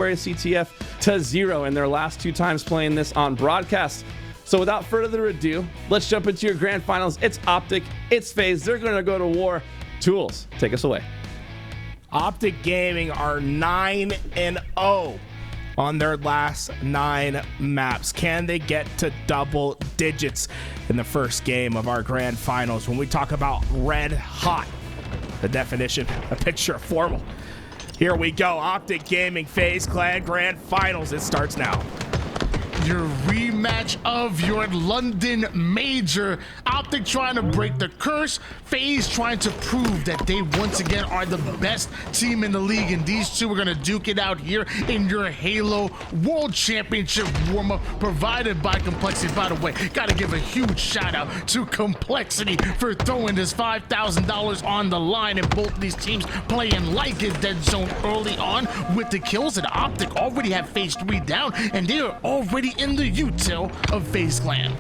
CTF to 0 in their last 2 times playing this on broadcast. So without further ado, let's jump into your grand finals. It's OpTic, it's FaZe. They're going to go to war. Tools, take us away. OpTic Gaming are 9-0 on their last 9 maps. Can they get to double digits in the first game of our grand finals? When we talk about red hot, the definition, a picture of formal. Here we go, OpTic Gaming FaZe Clan Grand Finals. It starts now. Your rematch of your London major. OpTic trying to break the curse. FaZe trying to prove that they once again are the best team in the league, and these two are gonna duke it out here in your Halo World Championship warm-up provided by Complexity. By the way, gotta give a huge shout out to Complexity for throwing this $5,000 on the line, and both of these teams playing like a dead zone early on with the kills, and OpTic already have FaZe 3 down, and they are already in the util of FaZe Clan.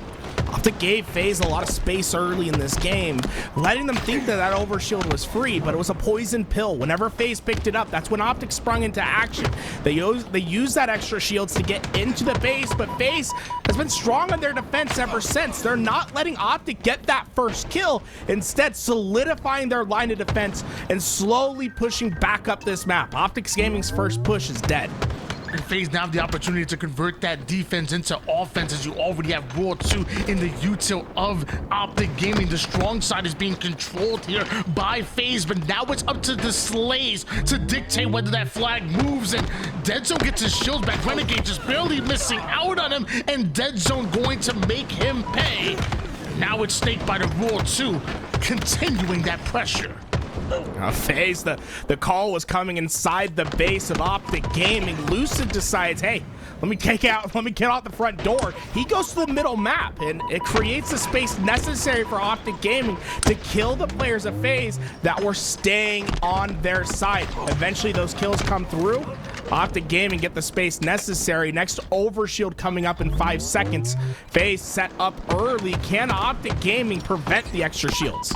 OpTic gave FaZe a lot of space early in this game, letting them think that that overshield was free, but it was a poison pill. Whenever FaZe picked it up, that's when OpTic sprung into action. They used that extra shields to get into the base, but FaZe has been strong on their defense ever since. They're not letting OpTic get that first kill, instead solidifying their line of defense and slowly pushing back up this map. OpTic Gaming's first push is dead. And FaZe now have the opportunity to convert that defense into offense, as you already have World 2 in the util of OpTic Gaming. The strong side is being controlled here by FaZe, but now it's up to the Slays to dictate whether that flag moves, and Dead Zone gets his shields back. Renegade just barely missing out on him, and Dead Zone going to make him pay. Now it's Snakebite of World 2, continuing that pressure. FaZe, the call was coming inside the base of OpTic Gaming. Lucid decides, hey, let me get out the front door. He goes to the middle map, and it creates the space necessary for OpTic Gaming to kill the players of FaZe that were staying on their side. Eventually those kills come through. OpTic Gaming get the space necessary. Next overshield coming up in 5 seconds. FaZe set up early. Can OpTic Gaming prevent the extra shields?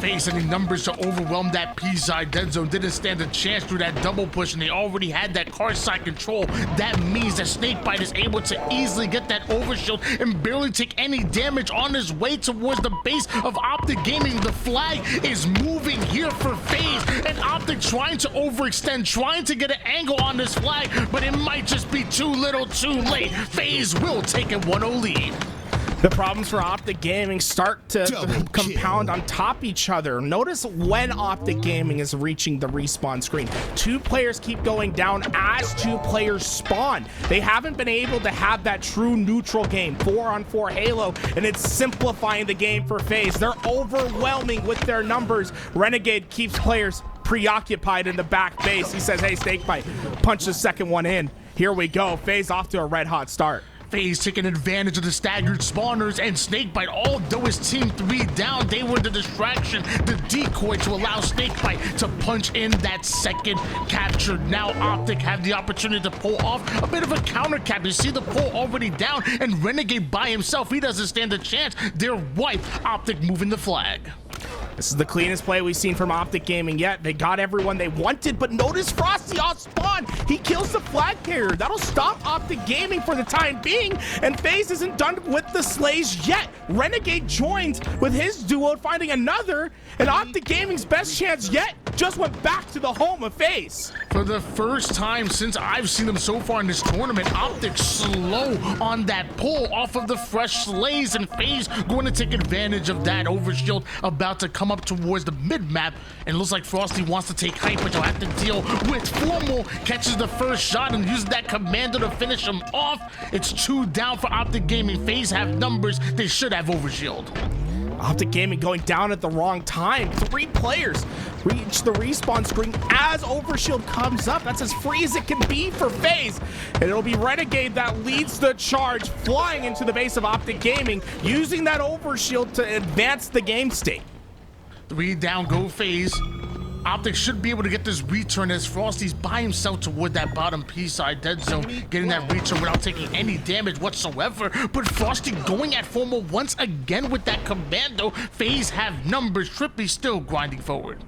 FaZe sending numbers to overwhelm that P side. Dead Zone didn't stand a chance through that double push, and they already had that car side control. That means that Snakebite is able to easily get that overshield and barely take any damage on his way towards the base of OpTic Gaming. The flag is moving here for FaZe, and OpTic trying to overextend, trying to get an angle on this flag, but it might just be too little too late. FaZe will take a 1-0 lead. The problems for OpTic Gaming start to compound on top each other. Notice when OpTic Gaming is reaching the respawn screen. 2 players keep going down as 2 players spawn. They haven't been able to have that true neutral game, 4-on-4 Halo, and it's simplifying the game for FaZe. They're overwhelming with their numbers. Renegade keeps players preoccupied in the back base. He says, hey, Snakebite, punch the second one in. Here we go. FaZe off to a red hot start. FaZe taking advantage of the staggered spawners, and Snakebite, although his team 3 down, they were the distraction, the decoy to allow Snakebite to punch in that second capture. Now OpTic have the opportunity to pull off a bit of a counter cap. You see the pull already down, and Renegade by himself, he doesn't stand a chance. They're wiped. OpTic moving the flag. This is the cleanest play we've seen from OpTic Gaming yet. They got everyone they wanted, but notice Frosty off spawn. He kills the flag carrier. That'll stop OpTic Gaming for the time being, and FaZe isn't done with the Slays yet. Renegade joins with his duo, finding another, and OpTic Gaming's best chance yet just went back to the home of FaZe. For the first time since I've seen them so far in this tournament, OpTic slow on that pull off of the fresh Slays, and FaZe going to take advantage of that overshield about to come up towards the mid-map, and it looks like Frosty wants to take height, but you'll have to deal with Formal. Catches the first shot and uses that commando to finish him off. It's 2 down for OpTic Gaming. FaZe have numbers. They should have overshield. OpTic Gaming going down at the wrong time. 3 players reach the respawn screen as overshield comes up. That's as free as it can be for FaZe. And it'll be Renegade that leads the charge, flying into the base of OpTic Gaming, using that overshield to advance the game state. 3 down, go FaZe. OpTic should be able to get this return as Frosty's by himself toward that bottom P side dead zone, getting that return without taking any damage whatsoever. But Frosty going at Formal once again with that commando. FaZe have numbers. Trippy still grinding forward.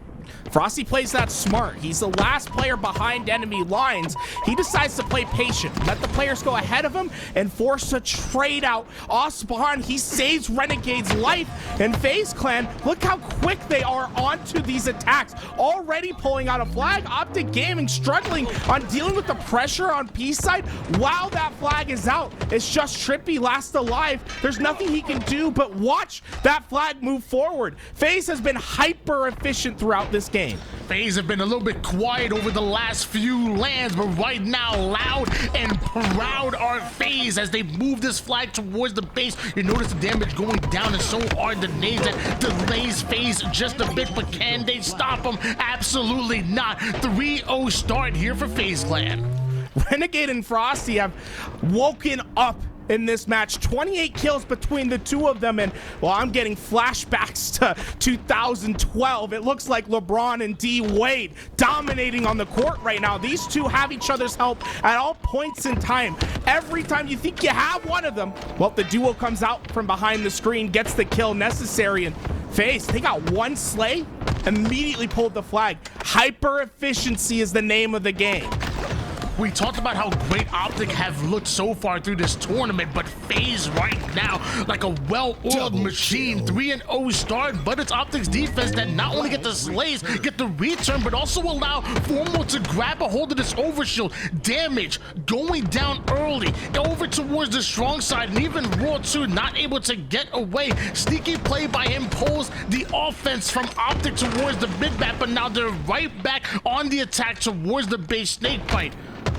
Frosty plays that smart. He's the last player behind enemy lines. He decides to play patient, let the players go ahead of him and force a trade out. Osborne, he saves Renegade's life. And FaZe Clan, look how quick they are onto these attacks. Already pulling out a flag. Optic Gaming struggling on dealing with the pressure on P side. While that flag is out, it's just Trippy last alive. There's nothing he can do but watch that flag move forward. FaZe has been hyper efficient throughout this game. FaZe have been a little bit quiet over the last few lands, but right now, loud and proud are FaZe as they move this flag towards the base. You notice the damage going down, and so are the nades that delays FaZe just a bit, but can they stop them? Absolutely not. 3-0 start here for FaZe Clan. Renegade and Frosty have woken up in this match. 28 kills between the two of them, and well, I'm getting flashbacks to 2012. It looks like LeBron and D Wade dominating on the court right now. These two have each other's help at all points in time. Every time you think you have one of them, well, the duo comes out from behind the screen, gets the kill necessary, and FaZe, they got one slay, immediately pulled the flag. Hyper efficiency is the name of the game. We talked about how great Optic have looked so far through this tournament, but FaZe right now, like a well-oiled machine, 3-0 start, but it's Optic's defense that not only get the slays, get the return, but also allow Formal to grab a hold of this overshield. Damage going down early, over towards the strong side, and even Raw 2 not able to get away. Sneaky play by him pulls the offense from Optic towards the mid map, but now they're right back on the attack towards the base. Snakebite.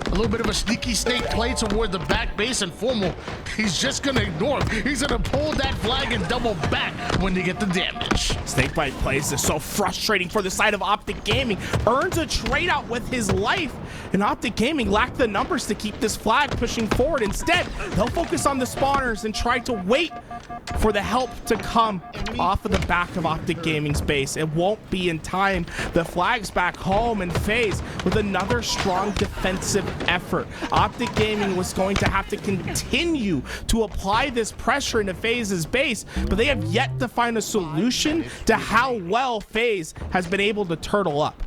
A little bit of a sneaky snake play toward the back base, and Formal, he's just gonna ignore him. He's gonna pull that flag and double back when they get the damage. Snakebite plays is so frustrating for the side of Optic Gaming. Earns a trade out with his life, and Optic Gaming lack the numbers to keep this flag pushing forward. Instead, they'll focus on the spawners and try to wait for the help to come off of the back of Optic Gaming's base. It won't be in time. The flag's back home, and FaZe with another strong defensive effort. Optic Gaming was going to have to continue to apply this pressure into FaZe's base, but they have yet to find a solution to how well FaZe has been able to turtle up.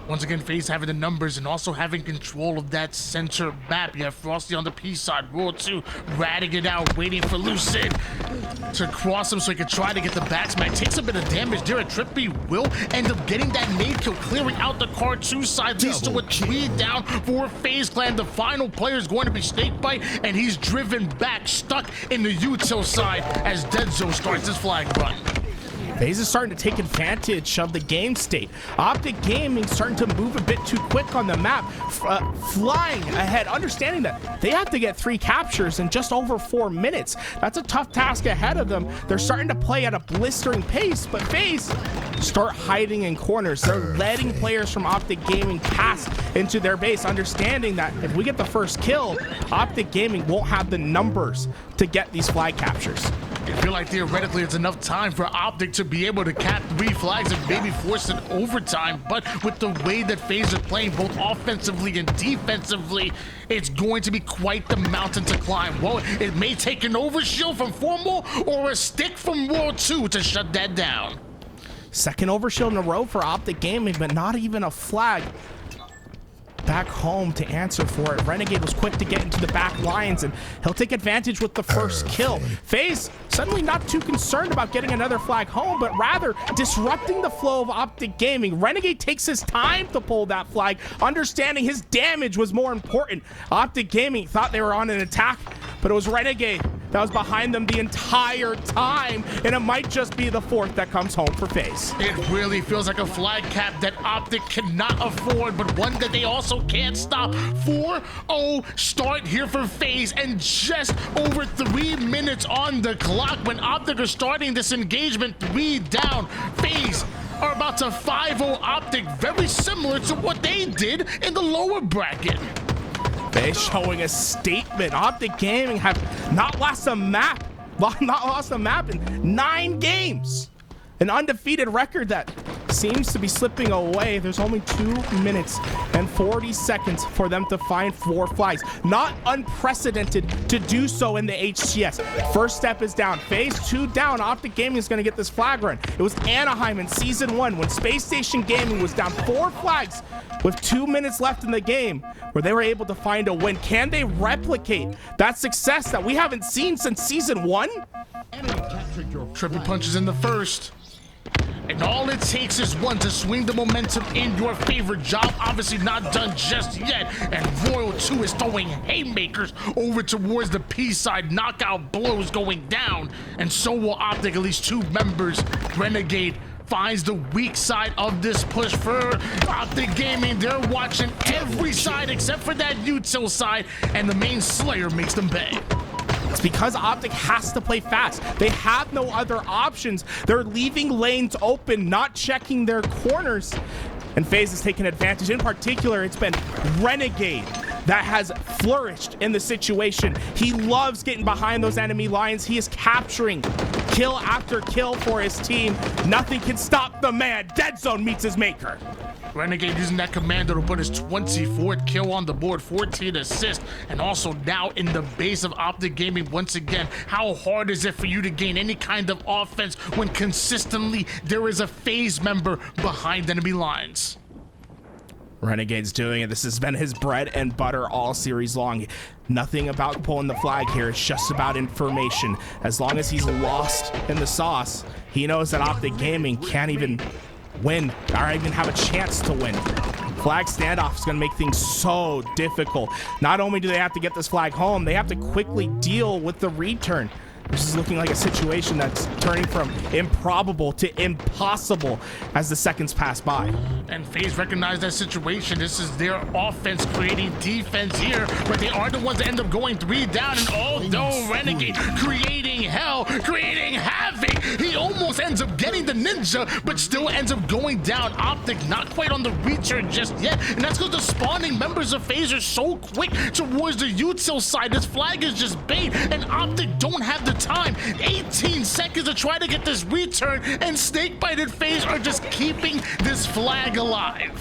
Once again, FaZe having the numbers and also having control of that center map. You have Frosty on the P side, Raw 2 ratting it out, waiting for Lucid to cross him so he can try to get the back smack. Takes a bit of damage there. Trippy will end up getting that nade kill, clearing out the car 2 side, leads to a 3 down for FaZe Clan. The final player is going to be Snakebite, and he's driven back, stuck in the util side as Deadzo starts his flag run. FaZe is starting to take advantage of the game state. Optic Gaming starting to move a bit too quick on the map, flying ahead, understanding that they have to get 3 captures in just over 4 minutes. That's a tough task ahead of them. They're starting to play at a blistering pace, but FaZe start hiding in corners. They're letting players from Optic Gaming pass into their base, understanding that if we get the first kill, Optic Gaming won't have the numbers to get these flag captures. I feel like theoretically it's enough time for Optic to be able to cap 3 flags and maybe force an overtime, but with the way that FaZe is playing both offensively and defensively, it's going to be quite the mountain to climb. Well, it may take an overshield from Formal or a stick from Raw 2 to shut that down. Second overshield in a row for Optic Gaming, but not even a flag back home to answer for it. Renegade was quick to get into the back lines, and he'll take advantage with the first kill. FaZe suddenly not too concerned about getting another flag home, but rather disrupting the flow of Optic Gaming. Renegade takes his time to pull that flag, understanding his damage was more important. Optic Gaming thought they were on an attack, but it was Renegade that was behind them the entire time, and it might just be the 4th that comes home for FaZe. It really feels like a flag cap that Optic cannot afford, but one that they also can't stop. 4-0 start here for FaZe, and just over 3 minutes on the clock when Optic are starting this engagement. 3 down. FaZe are about to 5-0 Optic, very similar to what they did in the lower bracket. FaZe showing a statement. Optic Gaming have not lost a map in 9 games. An undefeated record that seems to be slipping away. There's only 2 minutes and 40 seconds for them to find 4 flags. Not unprecedented to do so in the HTS. First step is down. Phase 2 down. OpTic Gaming is going to get this flag run. It was Anaheim in Season 1 when Space Station Gaming was down 4 flags with 2 minutes left in the game where they were able to find a win. Can they replicate that success that we haven't seen since Season 1? Triple punches in the first. And all it takes is one to swing the momentum in your favor. Job obviously not done just yet. And Royal 2 is throwing haymakers over towards the P side. Knockout blows going down. And so will OpTic, at least 2 members. Renegade finds the weak side of this push for OpTic Gaming. They're watching every side except for that util side. And the main Slayer makes them pay. It's because OpTic has to play fast. They have no other options. They're leaving lanes open, not checking their corners. And FaZe has taken advantage. In particular, it's been Renegade that has flourished in the situation. He loves getting behind those enemy lines. He is capturing kill after kill for his team. Nothing can stop the man. Dead Zone meets his maker. Renegade using that commando to put his 24th kill on the board, 14 assists, and also now in the base of OpTic Gaming once again. How hard is it for you to gain any kind of offense when consistently there is a FaZe member behind enemy lines? Renegade's doing it. This has been his bread and butter all series long. Nothing about pulling the flag here. It's just about information. As long as he's lost in the sauce, he knows that OpTic Gaming can't even win or even have a chance to win. Flag standoff is going to make things so difficult. Not only do they have to get this flag home, they have to quickly deal with the return. This is looking like a situation that's turning from improbable to impossible as the seconds pass by. And FaZe recognize that situation. This is their offense creating defense here, but they are the ones that end up going 3 down. And although Renegade creating hell, creating havoc, he almost ends up getting the ninja, but still ends up going down. OpTic not quite on the return just yet, and that's because the spawning members of FaZe are so quick towards the util side. This flag is just bait, and OpTic don't have the time. 18 seconds to try to get this return, and Snakebite and FaZe are just keeping this flag alive.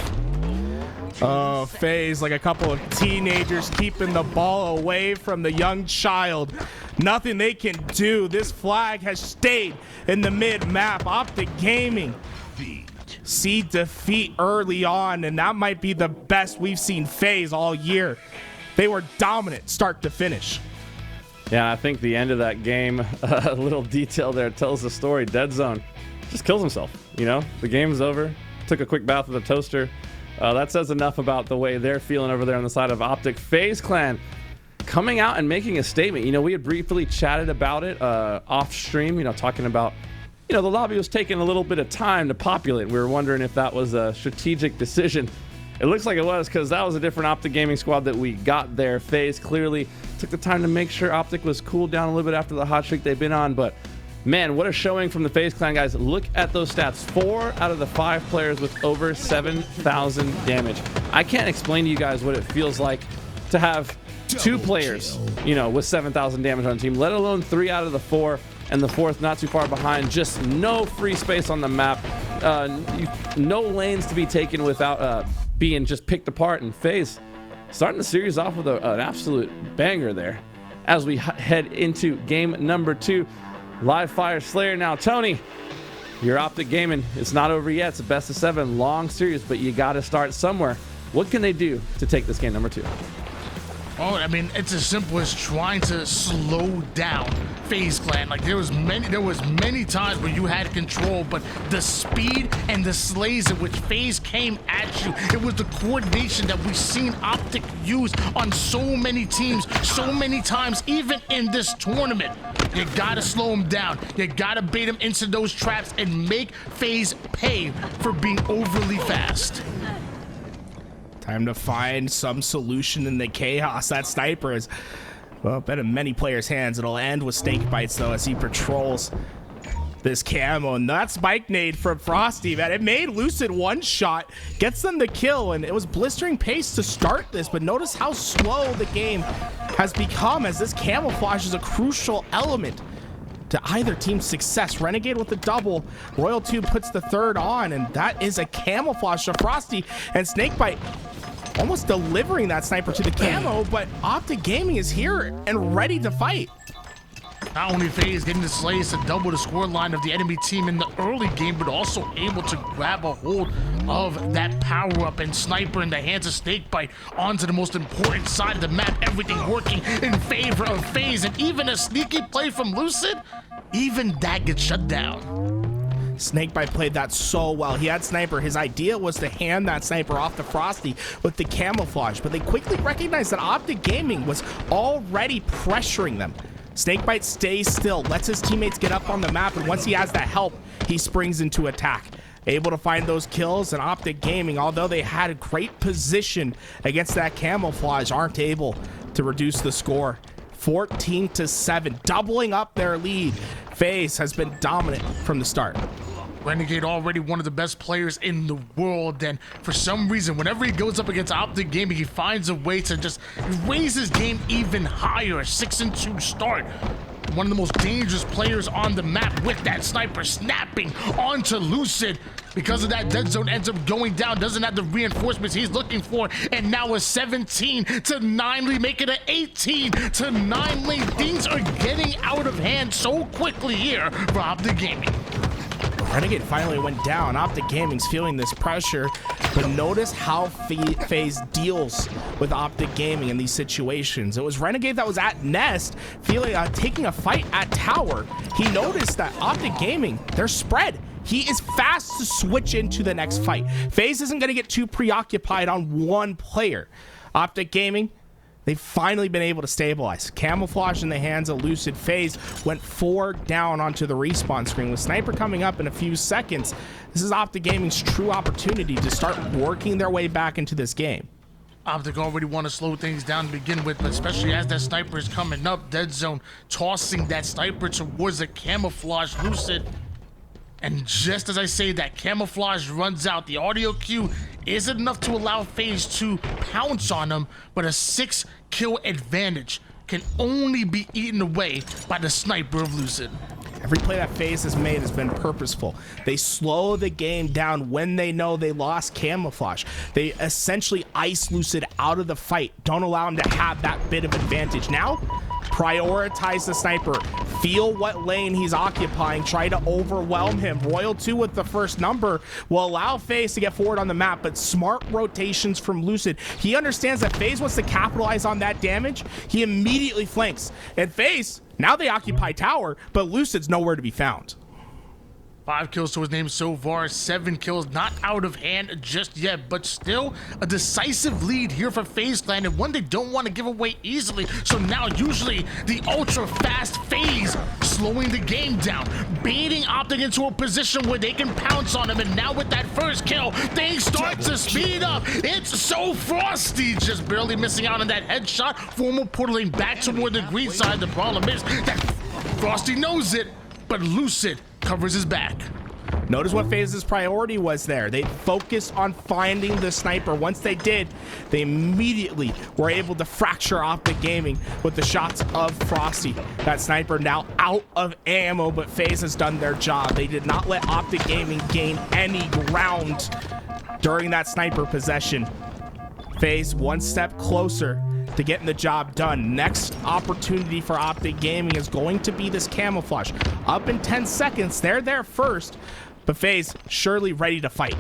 Oh, FaZe like a couple of teenagers keeping the ball away from the young child. Nothing they can do. This flag has stayed in the mid-map. OpTic Gaming see defeat early on, and that might be the best we've seen FaZe all year. They were dominant start to finish. Yeah, I think the end of that game, a little detail there tells the story. Dead Zone just kills himself. You know, the game's over. Took a quick bath with a toaster. That says enough about the way they're feeling over there on the side of OpTic. FaZe Clan coming out and making a statement. You know, we had briefly chatted about it off stream, you know, talking about, you know, the lobby was taking a little bit of time to populate. We were wondering if that was a strategic decision. It looks like it was, because that was a different OpTic Gaming squad that we got there. FaZe clearly took the time to make sure OpTic was cooled down a little bit after the hot streak they've been on. But man, what a showing from the FaZe Clan guys. Look at those stats. 4 out of the 5 players with over 7,000 damage. I can't explain to you guys what it feels like to have 2 players, you know, with 7,000 damage on the team, let alone 3 out of the 4, and the 4th not too far behind. Just no free space on the map. No lanes to be taken without being just picked apart. And FaZe starting the series off with an absolute banger there as we head into game number 2. Live fire Slayer now. Tony, your OpTic Gaming, it's not over yet. It's a best of 7 long series, but you got to start somewhere. What can they do to take this game number 2? Oh, I mean, it's as simple as trying to slow down FaZe Clan. Like there was many times where you had control, but the speed and the slays in which FaZe came at you, it was the coordination that we've seen OpTic use on so many teams, so many times, even in this tournament. You gotta slow them down. You gotta bait them into those traps and make FaZe pay for being overly fast. Time to find some solution in the chaos. That sniper is, well, been in many players' hands. It'll end with Snakebites, though, as he patrols this camo. And that spike nade from Frosty, man, it made Lucid one shot, gets them the kill, and it was blistering pace to start this, but notice how slow the game has become as this camouflage is a crucial element to either team's success. Renegade with the double. Royal 2 puts the third on, and that is a camouflage to Frosty. And Snakebite almost delivering that sniper to the camo, but Optic Gaming is here and ready to fight. Not only FaZe getting the slays to double the score line of the enemy team in the early game, but also able to grab a hold of that power-up and sniper in the hands of Snakebite onto the most important side of the map. Everything working in favor of FaZe, and even a sneaky play from Lucid, even that gets shut down. Snakebite played that so well. He had sniper. His idea was to hand that sniper off to Frosty with the camouflage, but they quickly recognized that Optic Gaming was already pressuring them. Snakebite stays still, lets his teammates get up on the map, and once he has that help, he springs into attack. Able to find those kills, and Optic Gaming, although they had a great position against that camouflage, aren't able to reduce the score. 14-7, doubling up their lead. FaZe has been dominant from the start. Renegade already one of the best players in the world, and for some reason, whenever he goes up against Optic Gaming, he finds a way to just raise his game even higher. 6-2 start. One of the most dangerous players on the map with that sniper snapping onto Lucid. Because of that, Dead Zone ends up going down, doesn't have the reinforcements he's looking for, and now a 17-9 lead, making it 18-9 lead. Things are getting out of hand so quickly here for Optic Gaming. Renegade finally went down. Optic Gaming's feeling this pressure, but notice how FaZe deals with Optic Gaming in these situations. It was Renegade that was at Nest, taking a fight at Tower. He noticed that Optic Gaming, they're spread. He is fast to switch into the next fight. FaZe isn't going to get too preoccupied on one player. Optic Gaming, they've finally been able to stabilize. Camouflage in the hands of Lucid. FaZe went 4 down onto the respawn screen. With Sniper coming up in a few seconds, this is Optic Gaming's true opportunity to start working their way back into this game. Optic already want to slow things down to begin with, but especially as that sniper is coming up, Dead Zone tossing that sniper towards the camouflage Lucid. And just as I say that, camouflage runs out. The audio cue isn't enough to allow FaZe to pounce on them, but a 6-kill advantage can only be eaten away by the sniper of Lucid. Every play that FaZe has made has been purposeful. They slow the game down when they know they lost camouflage. They essentially ice Lucid out of the fight. Don't allow him to have that bit of advantage. Now, prioritize the sniper. Feel what lane he's occupying. Try to overwhelm him. Royal 2 with the first number will allow FaZe to get forward on the map, but smart rotations from Lucid. He understands that FaZe wants to capitalize on that damage. He immediately flanks. And FaZe, now they occupy Tower, but Lucid's nowhere to be found. 5 kills to his name so far, 7 kills, not out of hand just yet, but still a decisive lead here for FaZe Clan, and one they don't want to give away easily. So now usually the ultra fast FaZe slowing the game down, baiting Optic into a position where they can pounce on him, and now with that first kill, things start to speed up. It's so Frosty, just barely missing out on that headshot. Formal portaling back toward the green side. The problem is that Frosty knows it, but Lucid covers his back. Notice what FaZe's priority was there. They focused on finding the sniper. Once they did, they immediately were able to fracture Optic Gaming with the shots of Frosty. That sniper now out of ammo, but FaZe has done their job. They did not let Optic Gaming gain any ground during that sniper possession. FaZe one step closer to getting the job done. Next opportunity for Optic Gaming is going to be this camouflage. Up in 10 seconds, they're there first, but FaZe surely ready to fight.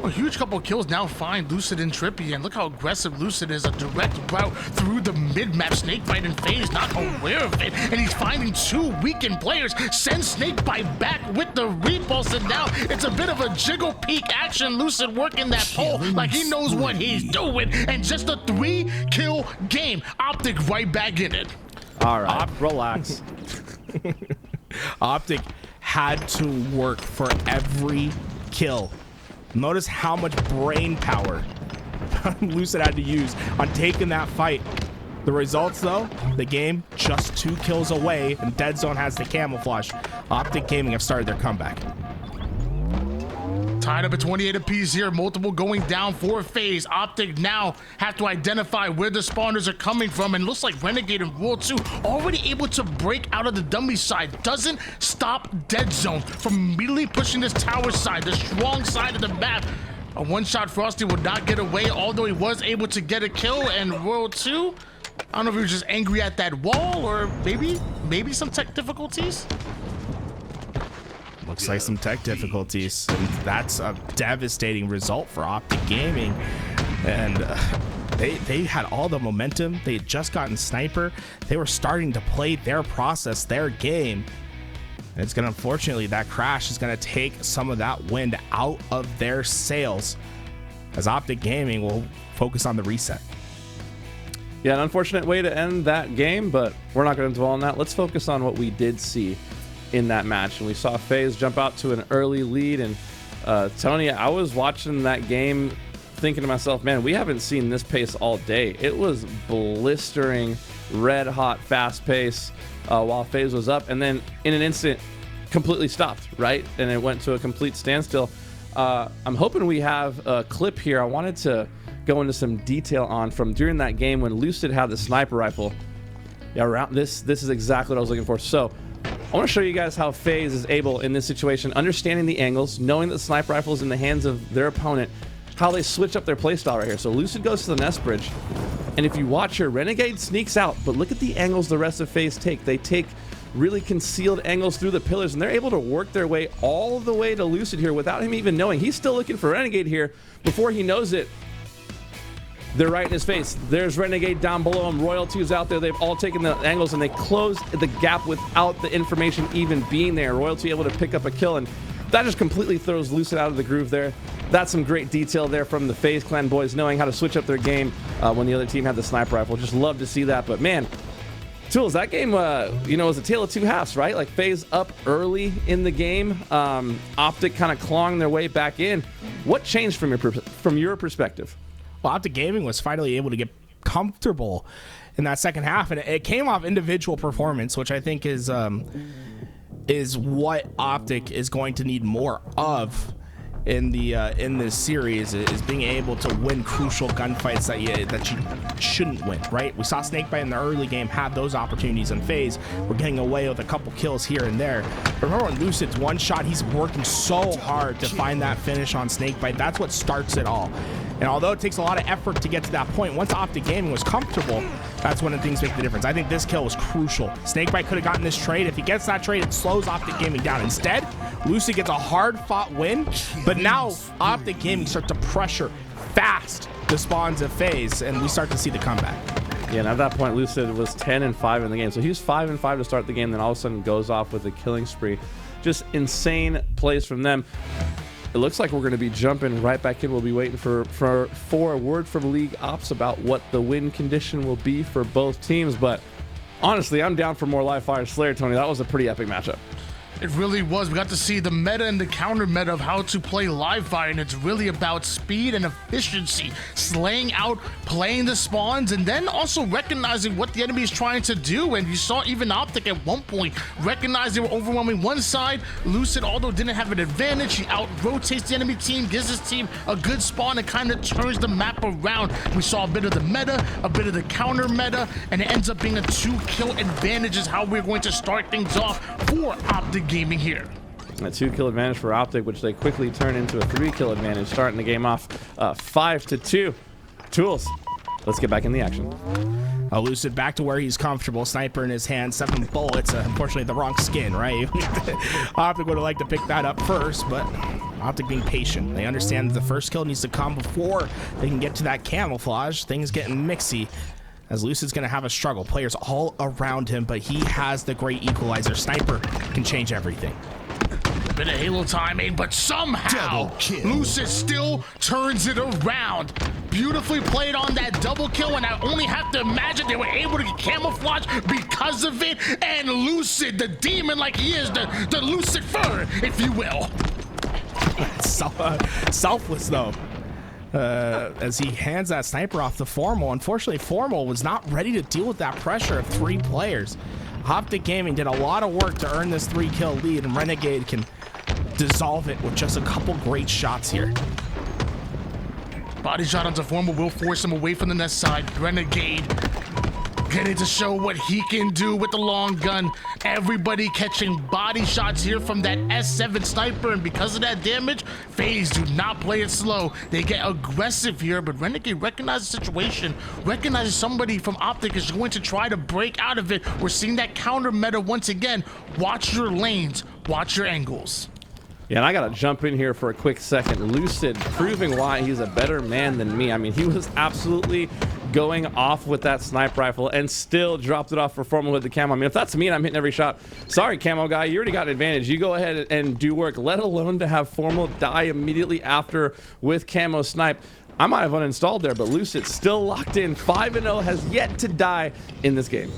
A huge couple of kills now find Lucid and Trippy, and look how aggressive Lucid is. A direct route through the mid-map. Snakebite and FaZe not aware of it, and he's finding 2 weakened players. Sends Snakebite back with the repulse, and now it's a bit of a jiggle peek action. Lucid working that pole like he knows what he's doing, and just a 3-kill game. Optic right back in it. All right, relax. Optic had to work for every kill. Notice how much brain power Lucid had to use on taking that fight. The results, though, the game just 2 kills away, and Dead Zone has the camouflage. Optic Gaming have started their comeback. Tied up at 28 apiece here. Multiple going down for FaZe. Optic now have to identify where the spawners are coming from. And looks like Renegade and World 2 already able to break out of the dummy side. Doesn't stop Dead Zone from immediately pushing this tower side, the strong side of the map. A one-shot Frosty would not get away, although he was able to get a kill. And World 2, I don't know if he was just angry at that wall or maybe some tech difficulties. Looks like some tech difficulties, and that's a devastating result for Optic Gaming. And they had all the momentum. They had just gotten Sniper. They were starting to play their process, their game. And it's gonna, unfortunately, that crash is gonna take some of that wind out of their sails, as Optic Gaming will focus on the reset. Yeah, an unfortunate way to end that game, but we're not going to dwell on that. Let's focus on what we did see in that match. And we saw FaZe jump out to an early lead. And Tony, I was watching that game thinking to myself, man, we haven't seen this pace all day. It was blistering, red hot, fast pace while FaZe was up. And then in an instant, completely stopped, right? And it went to a complete standstill. I'm hoping we have a clip here. I wanted to go into some detail on from during that game when Lucid had the sniper rifle. Yeah, around this is exactly what I was looking for. So I want to show you guys how FaZe is able in this situation, understanding the angles, knowing that the sniper rifle is in the hands of their opponent, how they switch up their playstyle right here. So Lucid goes to the nest bridge, and if you watch here, Renegade sneaks out, but look at the angles the rest of FaZe take. They take really concealed angles through the pillars, and they're able to work their way all the way to Lucid here without him even knowing. He's still looking for Renegade here. Before he knows it, they're right in his face. There's Renegade down below him. Royalty is out there. They've all taken the angles, and they close the gap without the information even being there. Royalty able to pick up a kill, and that just completely throws Lucid out of the groove there. That's some great detail there from the FaZe Clan boys, knowing how to switch up their game when the other team had the sniper rifle. Just love to see that. But man, Tools, that game, was a tale of two halves, right? Like FaZe up early in the game, Optic kind of clawing their way back in. What changed from your perspective? Well, Optic Gaming was finally able to get comfortable in that second half, and it came off individual performance, which I think is what Optic is going to need more of in this series, is being able to win crucial gunfights that you shouldn't win, right? We saw Snakebite in the early game have those opportunities, and FaZe were getting away with a couple kills here and there. But remember when Lucid's one shot, he's working so hard to find that finish on Snakebite. That's what starts it all. And although it takes a lot of effort to get to that point, once Optic Gaming was comfortable, that's when things make the difference. I think this kill was crucial. Snakebite could have gotten this trade. If he gets that trade, it slows Optic Gaming down. Instead, Lucid gets a hard-fought win, but now Optic Gaming starts to pressure fast the spawns of FaZe, and we start to see the comeback. Yeah, and at that point, Lucid was 10-5 in the game. So he was 5-5 to start the game, then all of a sudden goes off with a killing spree. Just insane plays from them. It looks like we're going to be jumping right back in. We'll be waiting for a word from League Ops about what the win condition will be for both teams. But honestly, I'm down for more live fire Slayer, Tony. That was a pretty epic matchup. It really was. We got to see the meta and the counter meta of how to play live fire, and it's really about speed and efficiency, slaying out, playing the spawns, and then also recognizing what the enemy is trying to do. And you saw even Optic at one point recognize they were overwhelming one side. Lucid, although didn't have an advantage, he out-rotates the enemy team, gives his team a good spawn, and kind of turns the map around. We saw a bit of the meta, a bit of the counter meta, and it ends up being a 2-kill advantage is how we're going to start things off for Optic Gaming here. A 2-kill advantage for Optic, which they quickly turn into a 3-kill advantage, starting the game off 5-2. Tools, let's get back in the action. Lucid back to where he's comfortable. Sniper in his hand, 7 bullets. Unfortunately, the wrong skin, right? Optic would have liked to pick that up first, but Optic being patient. They understand that the first kill needs to come before they can get to that camouflage. Things getting mixy, as Lucid's going to have a struggle. Players all around him, but he has the great equalizer. Sniper can change everything. Bit of Halo timing, but somehow Lucid still turns it around. Beautifully played on that double kill, and I only have to imagine they were able to get camouflage because of it. And Lucid, the demon like he is, the Lucifer, if you will. Selfless though. As he hands that sniper off to Formal. Unfortunately, Formal was not ready to deal with that pressure of 3 players. Optic Gaming did a lot of work to earn this 3-kill lead, and Renegade can dissolve it with just a couple great shots here. Body shot onto Formal will force him away from the nest side. Renegade getting to show what he can do with the long gun. Everybody catching body shots here from that S7 sniper, and because of that damage, FaZe do not play it slow. They get aggressive here, but Renegade recognizes the situation, recognizes somebody from OpTic is going to try to break out of it. We're seeing that counter meta once again. Watch your lanes, watch your angles. Yeah, and I got to jump in here for a quick second. Lucid proving why he's a better man than me. I mean, he was absolutely going off with that sniper rifle and still dropped it off for Formal with the camo. I mean, if that's me and I'm hitting every shot, sorry, camo guy, you already got an advantage. You go ahead and do work, let alone to have Formal die immediately after with camo snipe. I might have uninstalled there, but Lucid still locked in. 5-0, has yet to die in this game.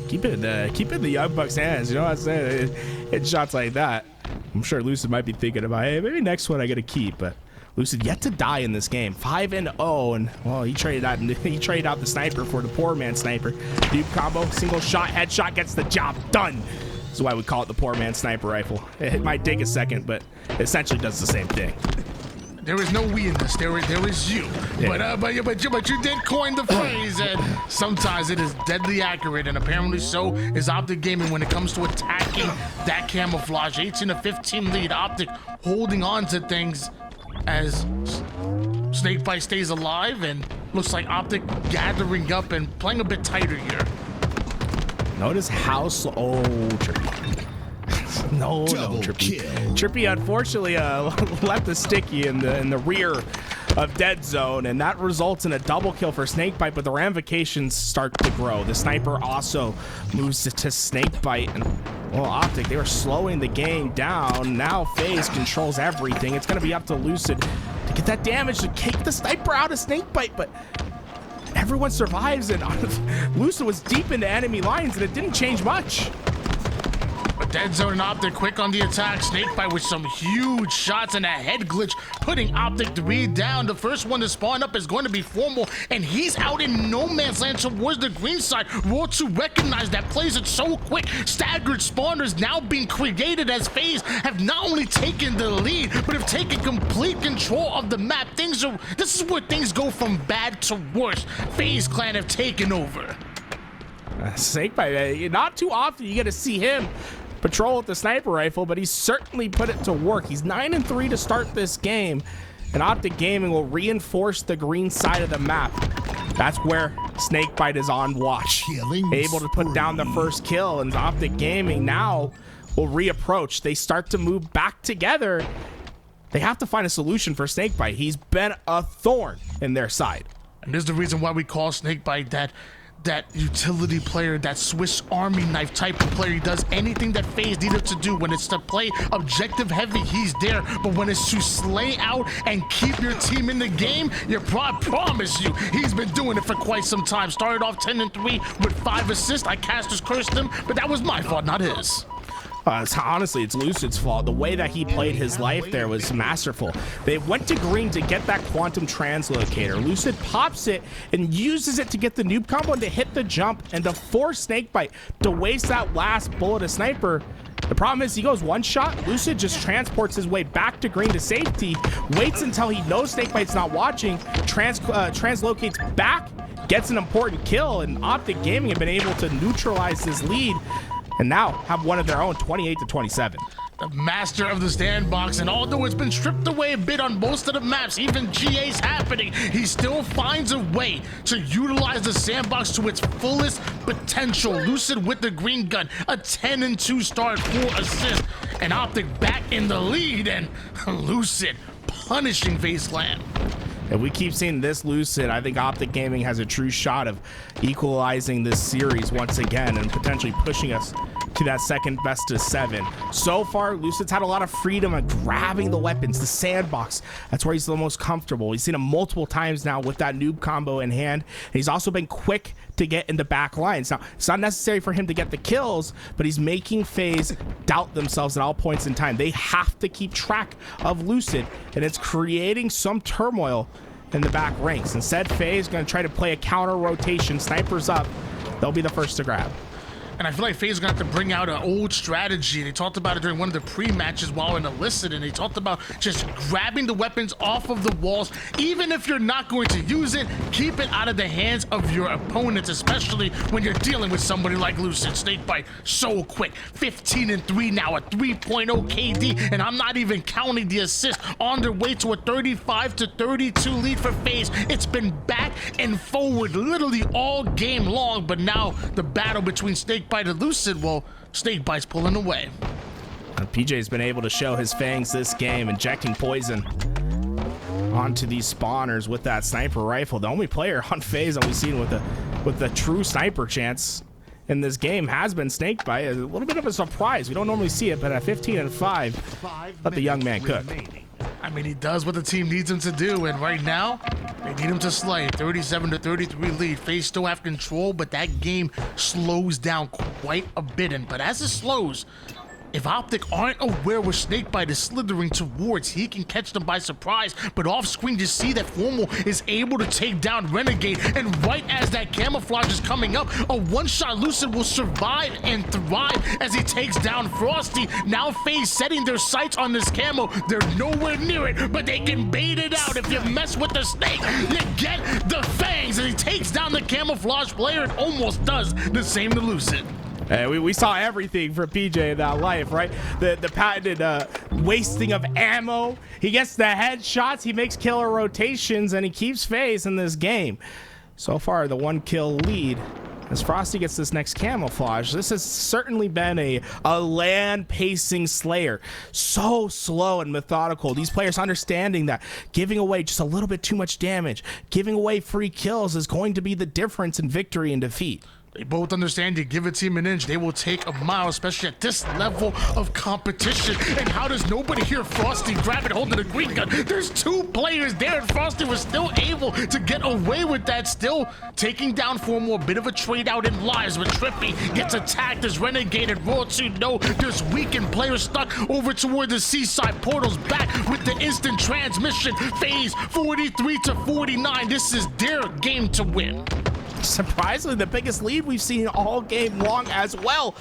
Keep it in the Young Bucks' hands. You know what I'm saying? It's shots like that. I'm sure Lucid might be thinking about, hey, maybe next one I gotta keep, but Lucid yet to die in this game. 5-0, and well, he traded out the sniper for the poor man sniper. Deep combo, single shot, headshot gets the job done. This is why we call it the poor man sniper rifle. It might take a second, but it essentially does the same thing. There is no we in this. There is you. Yeah. But you did coin the phrase, and sometimes it is deadly accurate, and apparently so is OpTic Gaming when it comes to attacking that camouflage. 18-15 lead. OpTic holding on to things as Snakebite stays alive, and looks like OpTic gathering up and playing a bit tighter here. Notice how slow. Oh, Trippy. No, Trippy. Trippy unfortunately left the sticky in the rear of dead zone, and that results in a double kill for Snakebite, but the ramifications start to grow. The sniper also moves to Snakebite, and well, OpTic, they were slowing the game down. Now FaZe controls everything. It's going to be up to Lucid to get that damage to kick the sniper out of Snakebite, but everyone survives, and Lucid was deep into enemy lines, and it didn't change much. Dead zone and OpTic quick on the attack. Snakebite with some huge shots and a head glitch, putting OpTic 3 down. The first one to spawn up is going to be Formal, and he's out in no man's land towards the green side. Roll 2 recognize that, plays it so quick. Staggered spawners now being created as FaZe have not only taken the lead, but have taken complete control of the map. This is where things go from bad to worse. FaZe clan have taken over. Snakebite, not too often you get to see him patrol with the sniper rifle, but he's certainly put it to work. He's 9-3 to start this game, and OpTic Gaming will reinforce the green side of the map. That's where Snakebite is on watch, able to put down the first kill, and OpTic Gaming now will reapproach. They start to move back together. They have to find a solution for Snakebite. He's been a thorn in their side. And this is the reason why we call Snakebite that utility player, that Swiss Army knife type of player. He does anything that FaZe need him to do. When it's to play objective heavy, he's there. But when it's to slay out and keep your team in the game, I promise you, he's been doing it for quite some time. Started off 10-3 with 5 assists. I casters cursed him, but that was my fault, not his. Honestly, it's Lucid's fault. The way that he played his life there was masterful. They went to green to get that quantum translocator. Lucid pops it and uses it to get the noob combo and to hit the jump and to force Snakebite to waste that last bullet of sniper. The problem is he goes one shot. Lucid just transports his way back to green to safety, waits until he knows Snakebite's not watching, translocates back, gets an important kill, and OpTic Gaming have been able to neutralize this lead and now have one of their own, 28-27. The master of the sandbox, and although it's been stripped away a bit on most of the maps, even GA's happening, he still finds a way to utilize the sandbox to its fullest potential. Lucid with the green gun, a 10-2 start, 4 assists, and OpTic back in the lead, and Lucid punishing FaZe Clan. If we keep seeing this Lucid, I think OpTic Gaming has a true shot of equalizing this series once again and potentially pushing us to that second best of 7. So far, Lucid's had a lot of freedom of grabbing the weapons, the sandbox. That's where he's the most comfortable. He's seen him multiple times now with that noob combo in hand. And he's also been quick to get in the back lines. Now, it's not necessary for him to get the kills, but he's making FaZe doubt themselves at all points in time. They have to keep track of Lucid, and it's creating some turmoil in the back ranks. Instead, FaZe is going to try to play a counter rotation. Snipers up. They'll be the first to grab. And I feel like FaZe gonna have to bring out an old strategy. They talked about it during one of the pre-matches while in Illicit, and they talked about just grabbing the weapons off of the walls. Even if you're not going to use it, keep it out of the hands of your opponents, especially when you're dealing with somebody like Lucid. Snakebite, so quick. 15-3 now, a 3.0 KD, and I'm not even counting the assist. On their way to a 35-32 lead for FaZe. It's been back and forward literally all game long, but now the battle between Snakebite and Lucid, well, Snakebite's pulling away. PJ's been able to show his fangs this game, injecting poison onto these spawners with that sniper rifle. The only player on FaZe that we've seen with the true sniper chance in this game has been Snakebite. A little bit of a surprise. We don't normally see it, but at 15-5, let the young man cook. I mean, he does what the team needs him to do, and right now, they need him to slay. 37-33 lead. FaZe still have control, but that game slows down quite a bit. But as it slows, if OpTic aren't aware where Snakebite is slithering towards, he can catch them by surprise. But off screen, you see that Formal is able to take down Renegade. And right as that camouflage is coming up, a one-shot Lucid will survive and thrive as he takes down Frosty. Now FaZe setting their sights on this camo. They're nowhere near it, but they can bait it out. If you mess with the snake, you get the fangs. And he takes down the camouflage player and almost does the same to Lucid. We saw everything from PJ in that life, right? The patented wasting of ammo. He gets the headshots, he makes killer rotations, and he keeps FaZe in this game. So far, the 1-kill lead. As Frosty gets this next camouflage, this has certainly been a land pacing slayer. So slow and methodical. These players understanding that giving away just a little bit too much damage, giving away free kills is going to be the difference in victory and defeat. They both understand you give a team an inch, they will take a mile, especially at this level of competition. And how does nobody hear Frosty grab it, holding the green gun? There's 2 players there, and Frosty was still able to get away with that, still taking down Formal. A bit of a trade out in lives, but Trippy gets attacked as Renegade and Raw 2 know there's weakened players stuck over toward the seaside. Portals back with the instant transmission. FaZe 43-49. This is their game to win. Surprisingly, the biggest lead we've seen all game long as well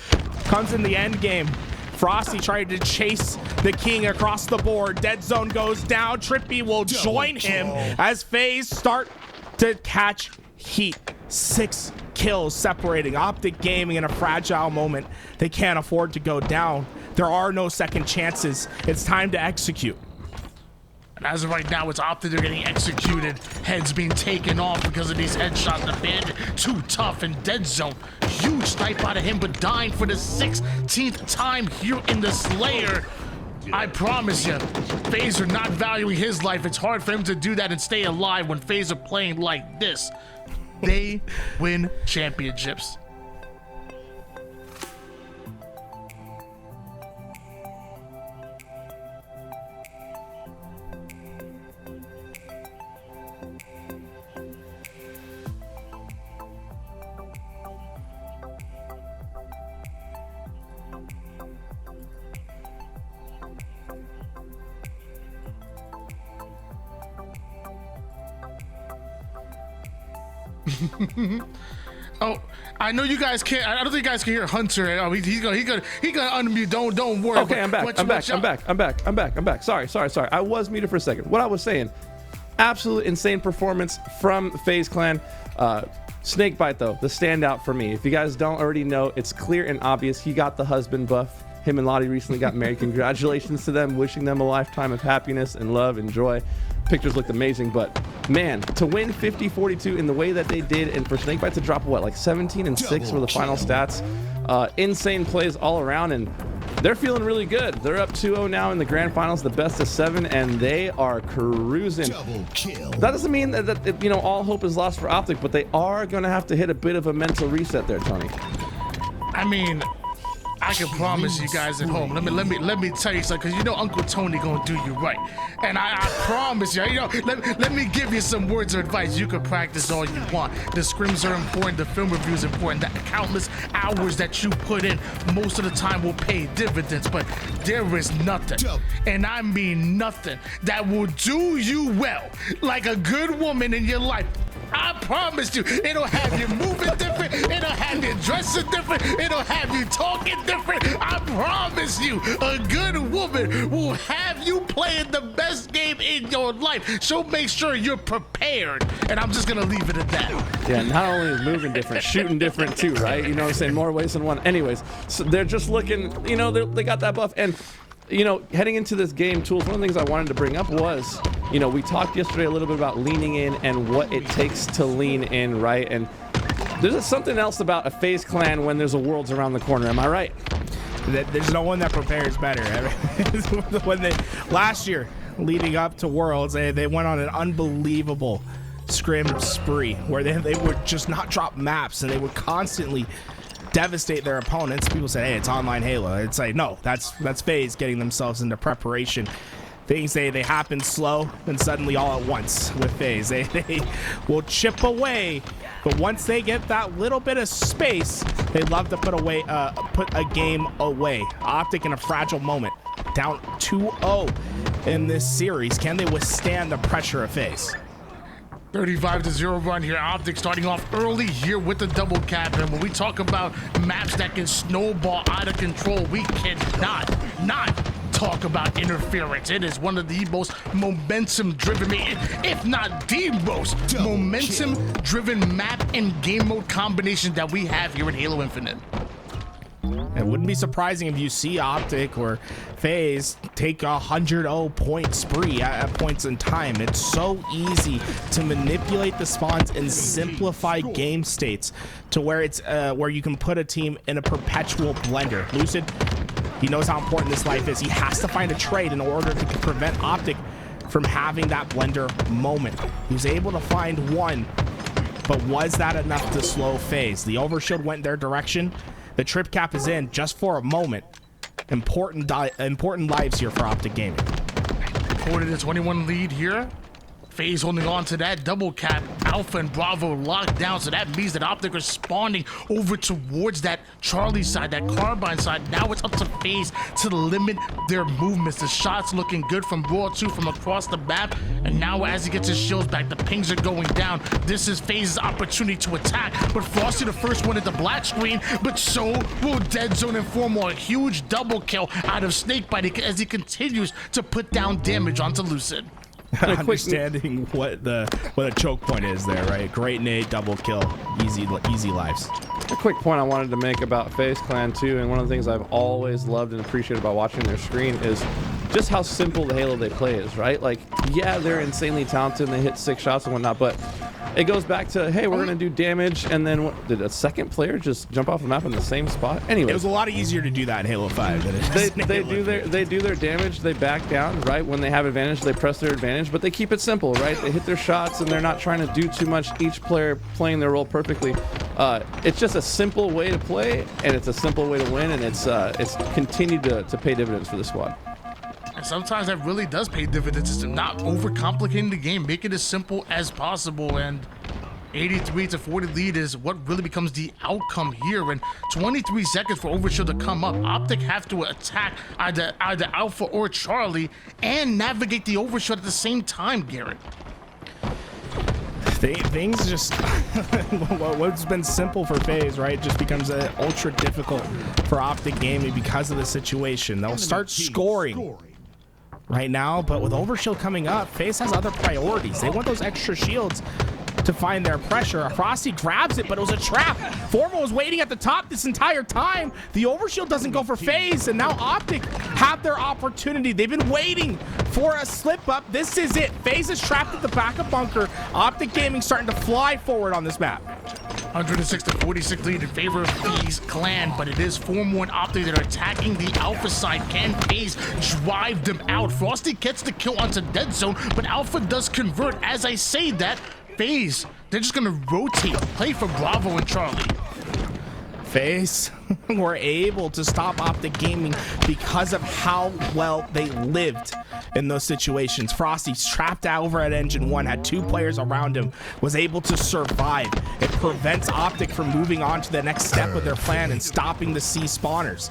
comes in the end game. Frosty tried to chase the king across the board. Dead zone goes down. Trippy will join him as FaZe start to catch heat. 6 kills separating OpTic Gaming in a fragile moment. They can't afford to go down. There are no second chances. It's time to execute. And as of right now, it's OpTic. They're getting executed. Heads being taken off because of these headshots. The Bandit, too tough in dead zone. Huge snipe out of him, but dying for the 16th time here in the Slayer. I promise you, FaZe are not valuing his life. It's hard for him to do that and stay alive when FaZe are playing like this. They win championships. Oh, I know you guys can't. I don't think you guys can hear Hunter. Oh, he's gonna unmute. Don't worry. Okay, I'm back. Sorry. I was muted for a second. What I was saying, absolute insane performance from FaZe Clan. Snakebite though, the standout for me. If you guys don't already know, it's clear and obvious. He got the husband buff. Him and Lottie recently got married. Congratulations to them. Wishing them a lifetime of happiness and love and joy. Pictures looked amazing, but man, to win 50-42 in the way that they did, and for Snakebite to drop what, like 17-6 for the final stats, insane plays all around, and they're feeling really good. They're up 2-0 now in the grand finals, the best of 7, and they are cruising. That doesn't mean that you know, all hope is lost for OpTic, but they are going to have to hit a bit of a mental reset there, Tony. I mean, I can promise you guys at home. Let me tell you something, because you know Uncle Tony gonna do you right. And I promise you, let me give you some words of advice. You can practice all you want. The scrims are important, the film review is important, the countless hours that you put in most of the time will pay dividends, but there is nothing, and I mean nothing, that will do you well like a good woman in your life. I promise you, it'll have you moving different, it'll have you dressing dressing different. It'll have you talking different. I promise you, a good woman will have you playing the best game in your life. So make sure you're prepared. And I'm just going to leave it at that. Yeah, not only is moving different, shooting different too, right? You know what I'm saying? More ways than one. Anyways, so they're just looking, you know, they got that buff. And, you know, heading into this game, Tools, one of the things I wanted to bring up was, you know, we talked yesterday a little bit about leaning in and what it takes to lean in, right? And there's something else about a FaZe clan when there's a Worlds around the corner. Am I right? There's no one that prepares better. When last year, leading up to Worlds, they went on an unbelievable scrim spree where they would just not drop maps and they would constantly devastate their opponents. People say, hey, it's online Halo. It's like, no, that's FaZe getting themselves into preparation. Things they happen slow and suddenly all at once with FaZe. They will chip away, but once they get that little bit of space, they love to put a game away. OpTic in a fragile moment, down 2-0 in this series. Can they withstand the pressure of FaZe? 35-0 run here. OpTic starting off early here with the double cap. And when we talk about maps that can snowball out of control, we cannot not talk about interference. It is one of the most momentum-driven, if not the most momentum-driven map and game mode combination that we have here in Halo Infinite. It wouldn't be surprising if you see OpTic or FaZe take a 100-0 point spree at points in time. It's so easy to manipulate the spawns and simplify game states to where it's where you can put a team in a perpetual blender. Lucid, he knows how important this life is. He has to find a trade in order to prevent OpTic from having that blender moment. He was able to find one, but was that enough to slow FaZe? The overshield went their direction. The trip cap is in just for a moment. Important lives here for OpTic Gaming. 40-21 lead here. FaZe holding on to that double cap. Alpha and Bravo locked down, so that means that OpTic are spawning over towards that Charlie side, that Carbine side. Now it's up to FaZe to limit their movements. The shots looking good from Raw 2 from across the map, and now as he gets his shields back, the pings are going down. This is FaZe's opportunity to attack, but Frosty the first one at the black screen, but so will Dead Zone and Formal. A huge double kill out of Snakebite as he continues to put down damage onto Lucid. Understanding what a choke point is there, right? Great nade, double kill, easy lives. A quick point I wanted to make about FaZe Clan too, and one of the things I've always loved and appreciated about watching their screen is just how simple the Halo they play is, right? Like, yeah, they're insanely talented and they hit 6 shots and whatnot, but it goes back to, hey, we're gonna do damage, and then what, did a second player just jump off the map in the same spot? Anyway, it was a lot easier to do that in Halo 5 than it is they do their damage, they back down, right? When they have advantage, they press their advantage, but they keep it simple, right? They hit their shots and they're not trying to do too much, each player playing their role perfectly. It's just a simple way to play, and it's a simple way to win, and it's continued to pay dividends for the squad. And sometimes that really does pay dividends, is to not overcomplicating the game, make it as simple as possible. And 83-40 lead is what really becomes the outcome here. And 23 seconds for Overshield to come up. OpTic have to attack either Alpha or Charlie and navigate the Overshield at the same time, Garrett. Things just what's been simple for FaZe, right, just becomes ultra difficult for OpTic Gaming because of the situation. They'll start scoring right now, but with Overshield coming up, FaZe has other priorities. They want those extra shields to find their pressure. Frosty grabs it, but it was a trap. Formal was waiting at the top this entire time. The Overshield doesn't go for FaZe, and now OpTic have their opportunity. They've been waiting for a slip up. This is it. FaZe is trapped at the backup bunker. OpTic Gaming starting to fly forward on this map. 106-46 lead in favor of FaZe Clan, but it is Formal and OpTic that are attacking the Alpha side. Can FaZe drive them out? Frosty gets the kill onto Dead Zone, but Alpha does convert. As I say that, FaZe, they're just gonna rotate, play for Bravo and Charlie. FaZe were able to stop OpTic Gaming because of how well they lived in those situations. Frosty's trapped out over at Engine 1, had 2 players around him, was able to survive. It prevents OpTic from moving on to the next step of their plan and stopping the C spawners.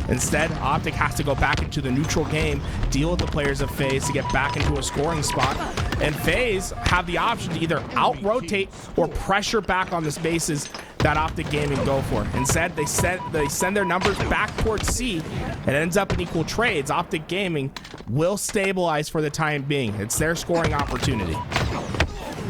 Instead, Optic has to go back into the neutral game, deal with the players of FaZe to get back into a scoring spot. And FaZe have the option to either out-rotate or pressure back on the spaces that Optic Gaming go for. Instead, they send their numbers back towards C. It ends up in equal trades. Optic Gaming will stabilize for the time being. It's their scoring opportunity.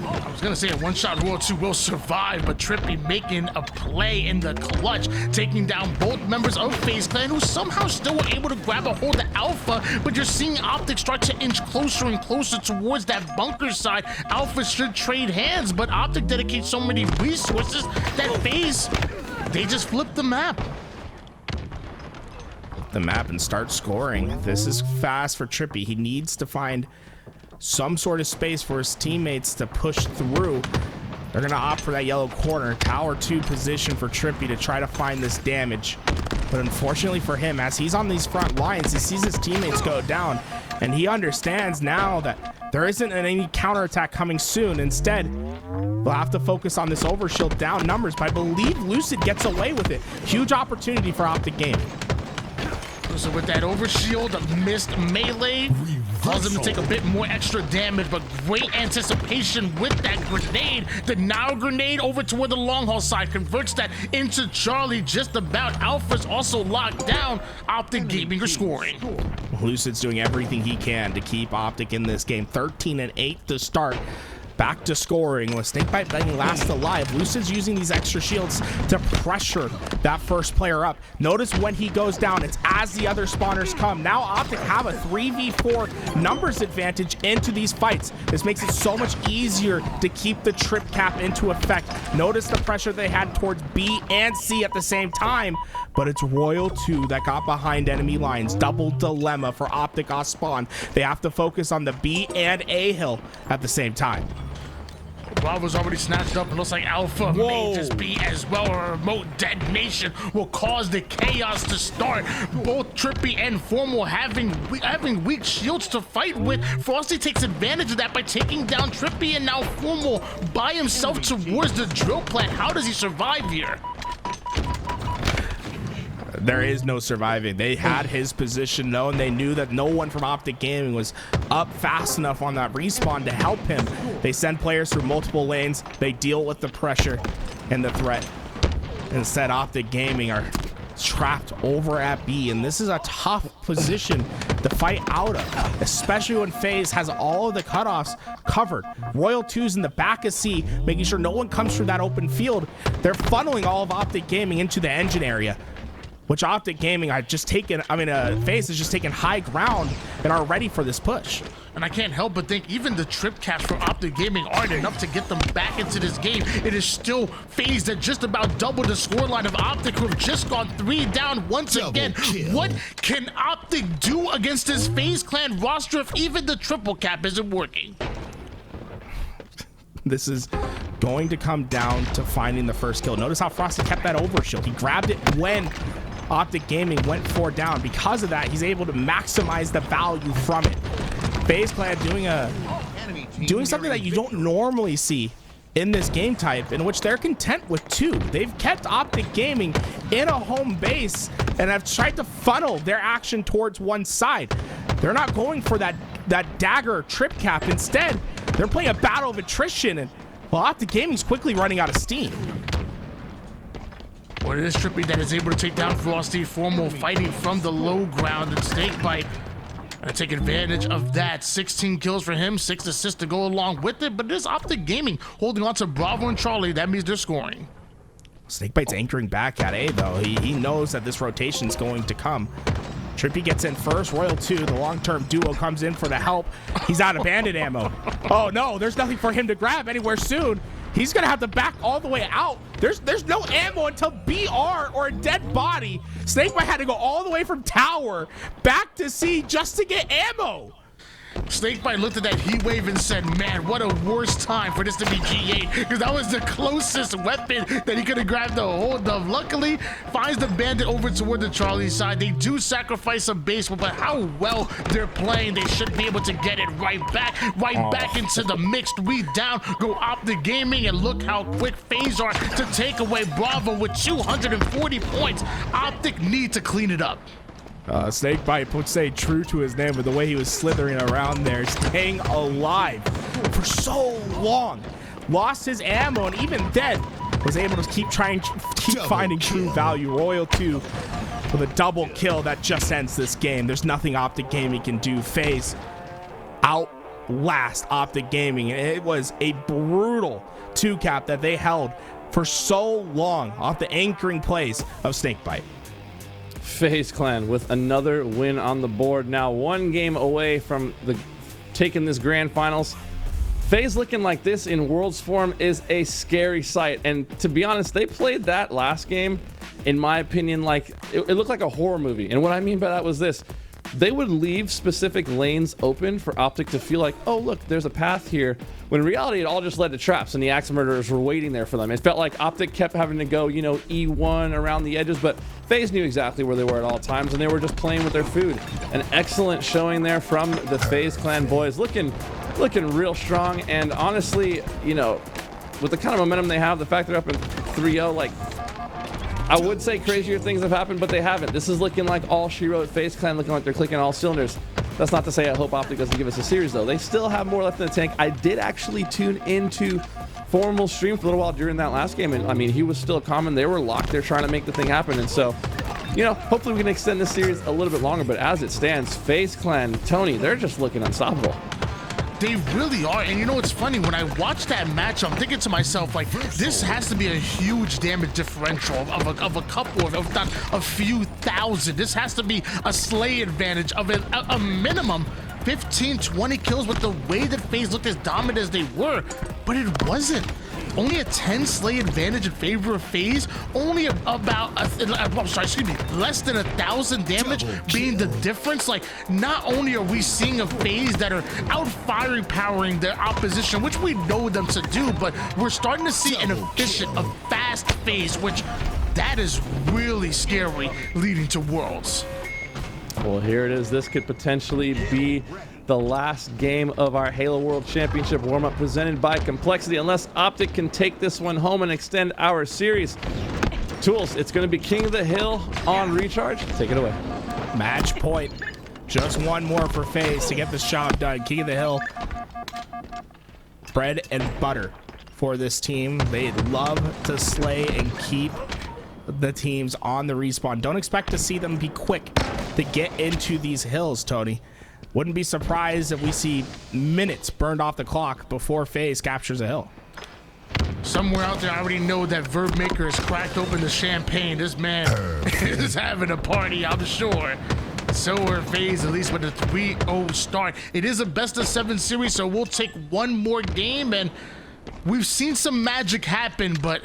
I was gonna say a one-shot Royal 2 will survive, but Trippy making a play in the clutch, taking down both members of FaZe Clan, who somehow still were able to grab a hold of Alpha, but you're seeing Optic start to inch closer and closer towards that bunker side. Alpha should trade hands, but Optic dedicates so many resources that FaZe, they just flip the map. The map and start scoring. This is fast for Trippy. He needs to find some sort of space for his teammates to push through. They're gonna opt for that yellow corner. Tower 2 position for Trippy to try to find this damage. But unfortunately for him, as he's on these front lines, he sees his teammates go down, and he understands now that there isn't any counterattack coming soon. Instead, they'll have to focus on this overshield down numbers, but I believe Lucid gets away with it. Huge opportunity for Optic Gaming. So with that overshield, a missed melee, caused him to take a bit more extra damage, but great anticipation with that grenade. The now grenade over toward the long haul side converts that into Charlie just about. Alpha's also locked down. Optic Gaming are scoring. Lucid's doing everything he can to keep Optic in this game. 13-8 to start. Back to scoring with Snakebite being last alive. Lucid's using these extra shields to pressure that first player up. Notice when he goes down, it's as the other spawners come. Now Optic have a 3v4 numbers advantage into these fights. This makes it so much easier to keep the trip cap into effect. Notice the pressure they had towards B and C at the same time, but it's Royal 2 that got behind enemy lines. Double dilemma for Optic off spawn. They have to focus on the B and A hill at the same time. Bravo's already snatched up, and looks like Alpha may just be as well. A remote detonation will cause the chaos to start. Both Trippy and Formal having weak shields to fight with. Frosty takes advantage of that by taking down Trippy, and now Formal by himself towards the drill plant. How does he survive here? There is no surviving. They had his position known. They knew that no one from Optic Gaming was up fast enough on that respawn to help him. They send players through multiple lanes. They deal with the pressure and the threat. Instead, Optic Gaming are trapped over at B, and this is a tough position to fight out of, especially when FaZe has all of the cutoffs covered. Royal 2's in the back of C, making sure no one comes through that open field. They're funneling all of Optic Gaming into the engine area, which Optic Gaming FaZe has just taken high ground and are ready for this push. And I can't help but think even the trip caps for Optic Gaming aren't enough to get them back into this game. It is still FaZe that just about doubled the scoreline of Optic, who have just gone 3 down once again. What can Optic do against this FaZe Clan roster if even the triple cap isn't working? This is going to come down to finding the first kill. Notice how Frosty kept that overshield. He grabbed it when Optic Gaming went 4 down. Because of that, he's able to maximize the value from it. FaZe Clan doing something that you don't normally see in this game type, in which they're content with 2. They've kept Optic Gaming in a home base and have tried to funnel their action towards one side. They're not going for that dagger trip cap. Instead, they're playing a battle of attrition, and well, Optic Gaming's quickly running out of steam. Well, it is Trippy that is able to take down Frosty. Formal fighting from the low ground, and Snakebite gonna take advantage of that. 16 kills for him, 6 assists to go along with it, but it is Optic Gaming holding on to Bravo and Charlie. That means they're scoring. Snakebite's anchoring back at A, though. He knows that this rotation's going to come. Trippy gets in first. Royal 2, the long-term duo, comes in for the help. He's out of bandit ammo. Oh no, there's nothing for him to grab anywhere soon. He's gonna have to back all the way out. There's no ammo until BR or a dead body. Snakebite had to go all the way from tower back to C just to get ammo. Snakebite looked at that heat wave and said, man, what a worse time for this to be G8, because that was the closest weapon that he could have grabbed a hold of. Luckily, finds the bandit over toward the Charlie side. They do sacrifice some base, but how well they're playing, they should be able to get it right back into the mix. We down, go OpTic Gaming, and look how quick FaZe are to take away Bravo with 240 points. OpTic need to clean it up. Snakebite would stay true to his name with the way he was slithering around there, staying alive for so long. Lost his ammo, and even then was able to keep finding true value. Royal 2 with a double kill that just ends this game. There's nothing OpTic Gaming can do. FaZe outlast OpTic Gaming. It was a brutal 2-cap that they held for so long off the anchoring plays of Snakebite. FaZe Clan with another win on the board. Now 1 game away from taking this grand finals. FaZe looking like this in Worlds form is a scary sight. And to be honest, they played that last game, in my opinion, like it looked like a horror movie. And what I mean by that was this. They would leave specific lanes open for OpTic to feel like, oh, look, there's a path here. When in reality, it all just led to traps, and the axe murderers were waiting there for them. It felt like OpTic kept having to go, E1 around the edges, but FaZe knew exactly where they were at all times, and they were just playing with their food. An excellent showing there from the FaZe Clan boys, looking real strong, and honestly, with the kind of momentum they have, the fact they're up in 3-0, like, I would say crazier things have happened, but they haven't. This is looking like all she wrote. FaZe Clan looking like they're clicking all cylinders. That's not to say I hope OpTic doesn't give us a series, though. They still have more left in the tank. I did actually tune into Formal's stream for a little while during that last game, and I mean, he was still calm. They were locked. They're trying to make the thing happen, and so, hopefully we can extend this series a little bit longer, but as it stands, FaZe Clan, Tony, they're just looking unstoppable. They really are, and it's funny, when I watch that match, I'm thinking to myself, like, this has to be a huge damage differential of a couple of, if not a few thousand. This has to be a slay advantage of a minimum 15, 20 kills with the way that FaZe looked as dominant as they were, but it wasn't. Only a 10 slay advantage in favor of FaZe, only about less than 1,000 damage being the difference. Like, not only are we seeing a FaZe that are out firing their opposition, which we know them to do, but we're starting to see an efficient, a fast FaZe, which that is really scary leading to Worlds. Well, here it is. This could potentially be the last game of our Halo World Championship warm-up presented by Complexity, unless OpTic can take this one home and extend our series. Tools, it's going to be King of the Hill on recharge. Take it away. Match point. Just one more for FaZe to get this job done. King of the Hill. Bread and butter for this team. They love to slay and keep the teams on the respawn. Don't expect to see them be quick to get into these hills, Tony. Wouldn't be surprised if we see minutes burned off the clock before FaZe captures a hill. Somewhere out there, I already know that Verb Maker has cracked open the champagne. This man is having a party, I'm sure. So are FaZe, at least with a 3-0 start. It is a best-of-7 series, so we'll take one more game, and we've seen some magic happen, but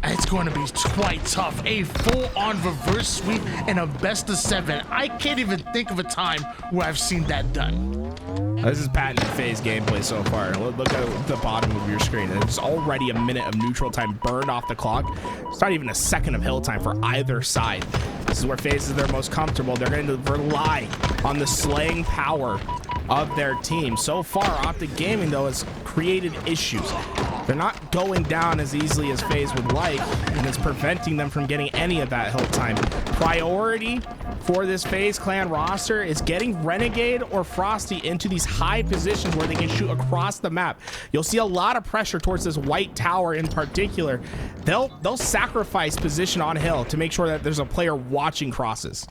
it's going to be quite tough. A full-on reverse sweep and a best-of-7. I can't even think of a time where I've seen that done. This is patented FaZe gameplay so far. Look at the bottom of your screen. There's already a minute of neutral time burned off the clock. It's not even a second of hill time for either side. This is where FaZe is their most comfortable. They're going to rely on the slaying power of their team. So far, OpTic Gaming, though, has created issues. They're not going down as easily as FaZe would like, and it's preventing them from getting any of that hill time. Priority for this FaZe Clan roster is getting Renegade or Frosty into these high positions where they can shoot across the map. You'll see a lot of pressure towards this white tower in particular. They'll sacrifice position on hill to make sure that there's a player watching crosses.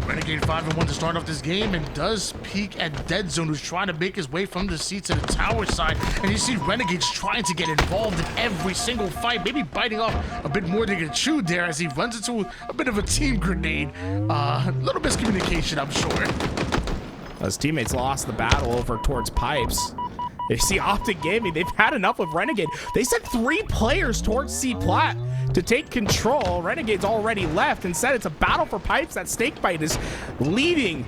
Renegade 5-1 to start off this game, and does peek at Dead Zone, who's trying to make his way from the seat to the tower side. And you see Renegade's trying to get involved in every single fight, maybe biting off a bit more than he can chew there as he runs into a bit of a team grenade. A little miscommunication, I'm sure. His teammates lost the battle over towards pipes. You see OpTic Gaming, they've had enough with Renegade. They sent 3 players towards C-Plat to take control. Renegade's already left. Instead, it's a battle for pipes that Snakebite is leading.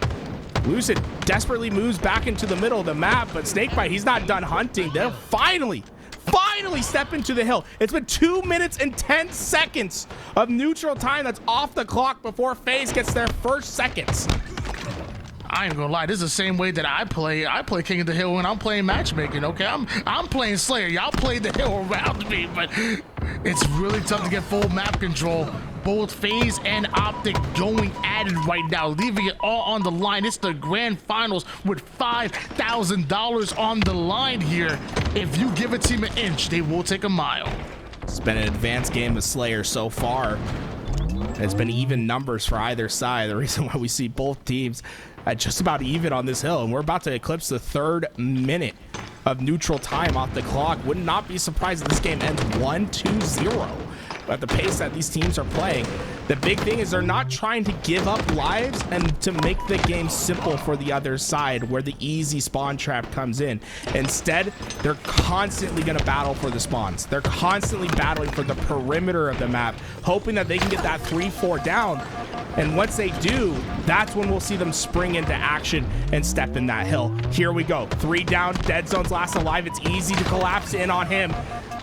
Lucid desperately moves back into the middle of the map, but Snakebite, he's not done hunting. They'll finally step into the hill. It's been 2 minutes and 10 seconds of neutral time that's off the clock before FaZe gets their first seconds. I ain't gonna lie, this is the same way that I play King of the Hill when I'm playing matchmaking, okay? I'm playing Slayer. Y'all play the hill around me, but it's really tough to get full map control. Both FaZe and Optic going at it right now, leaving it all on the line. It's the grand finals with $5,000 on the line here. If you give a team an inch, they will take a mile. It's been an advanced game of Slayer so far. It's been even numbers for either side. The reason why we see both teams at just about even on this hill, and we're about to eclipse the 3rd minute of neutral time off the clock. Would not be surprised if this game ends 1-2-0. At the pace that these teams are playing, the big thing is they're not trying to give up lives and to make the game simple for the other side where the easy spawn trap comes in. Instead, they're constantly going to battle for the spawns. They're constantly battling for the perimeter of the map, hoping that they can get that 3-4 down. And once they do, that's when we'll see them spring into action and step in that hill. Here we go. 3 down, Dead Zone's last alive. It's easy to collapse in on him.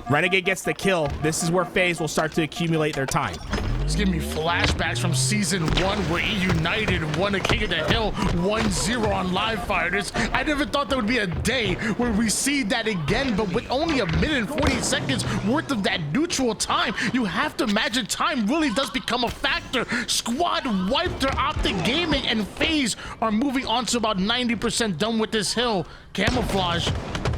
Renegade gets the kill. This is where FaZe will start to accumulate their time. It's giving me flashbacks from season 1 where E United won a King of the Hill 1-0 on live fighters. I never thought there would be a day where we see that again, but with only 1 minute and 40 seconds worth of that neutral time, you have to imagine time really does become a factor. Squad wiped their Optic Gaming, and FaZe are moving on to about 90% done with this hill. Camouflage